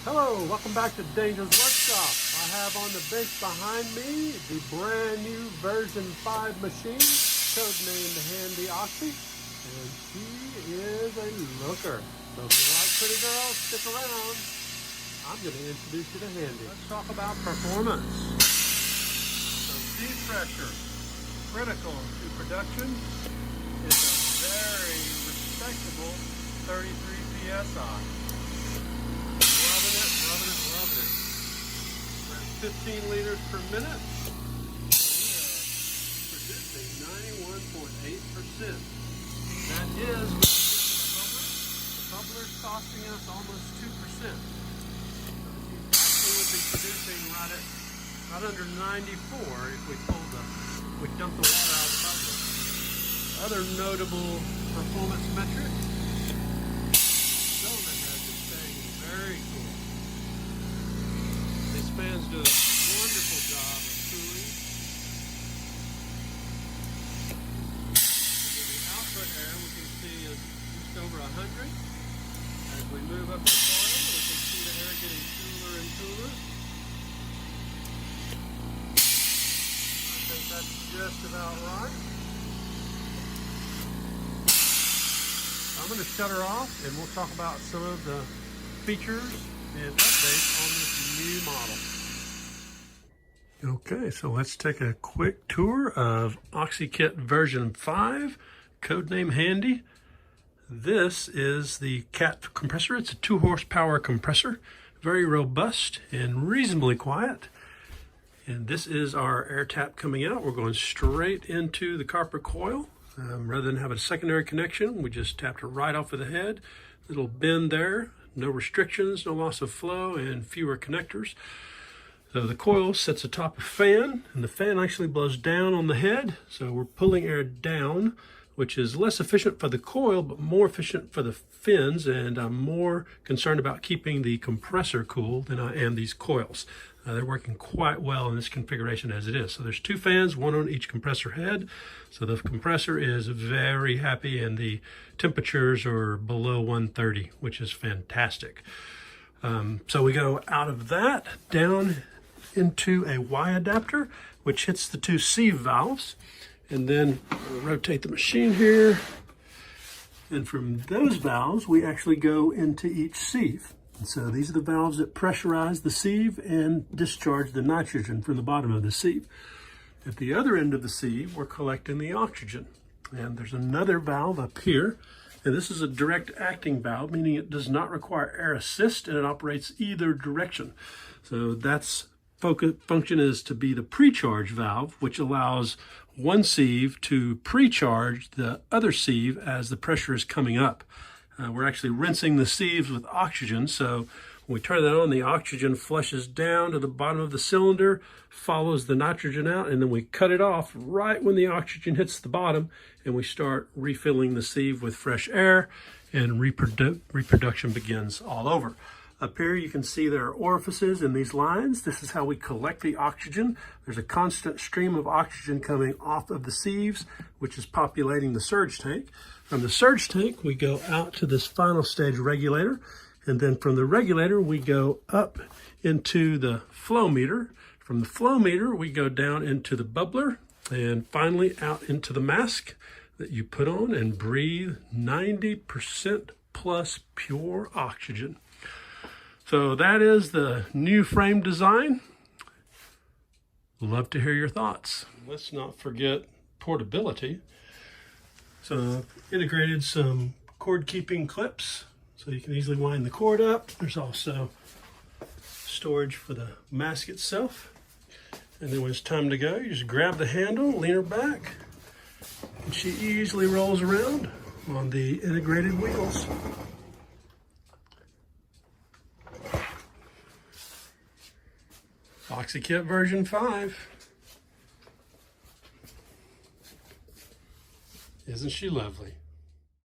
Hello, welcome back to Dangerous Workshop. I have on the bench behind me the brand new version 5 machine, codenamed Handy Oxy, and she is a looker. So if you like pretty girls, stick around. I'm going to introduce you to Handy. Let's talk about performance. So feed pressure, critical to production, is a very respectable 33 psi. Loving it. We're at 15 liters per minute. We are producing 91.8%. That is with the bubbler. The bubbler's costing us almost 2%. So actually would be producing right under 94 if we dump the water out of the bubbler. Other notable performance metric. Cylinder head is staying very cool. These fans do a wonderful job of cooling. And the output air we can see is just over 100. As we move up the coil, we can see the air getting cooler and cooler. I think that's just about right. I'm going to shut her off and we'll talk about some of the features and updates on this new model. Okay, so let's take a quick tour of OxiKit version 5, codename Handy. This is the CAT compressor. It's a 2 horsepower compressor, very robust and reasonably quiet. And this is our air tap coming out. We're going straight into the copper coil. Rather than have a secondary connection, we just tapped it right off of the head. Little bend there, no restrictions, no loss of flow, and fewer connectors. So the coil sits atop a fan, and the fan actually blows down on the head. So we're pulling air down, which is less efficient for the coil, but more efficient for the fins, and I'm more concerned about keeping the compressor cool than I am these coils. They're working quite well in this configuration as it is. So there's 2 fans, 1 on each compressor head. So the compressor is very happy and the temperatures are below 130, which is fantastic. So we go out of that down into a Y adapter, which hits the 2 sieve valves. And then we'll rotate the machine here. And from those valves, we actually go into each sieve. And so these are the valves that pressurize the sieve and discharge the nitrogen from the bottom of the sieve. At the other end of the sieve, we're collecting the oxygen. And there's another valve up here. And this is a direct acting valve, meaning it does not require air assist and it operates either direction. So that's function is to be the pre-charge valve, which allows one sieve to pre-charge the other sieve as the pressure is coming up. We're actually rinsing the sieves with oxygen, so when we turn that on, the oxygen flushes down to the bottom of the cylinder, follows the nitrogen out, and then we cut it off right when the oxygen hits the bottom, and we start refilling the sieve with fresh air, and reproduction begins all over. Up here you can see there are orifices in these lines. This is how we collect the oxygen. There's a constant stream of oxygen coming off of the sieves, which is populating the surge tank. From the surge tank, we go out to this final stage regulator. And then from the regulator, we go up into the flow meter. From the flow meter, we go down into the bubbler and finally out into the mask that you put on and breathe 90% plus pure oxygen. So that is the new frame design. Love to hear your thoughts. Let's not forget portability. So integrated some cord keeping clips so you can easily wind the cord up. There's also storage for the mask itself. And then when it's time to go, you just grab the handle, lean her back, and she easily rolls around on the integrated wheels. OxiKit version 5. Isn't she lovely?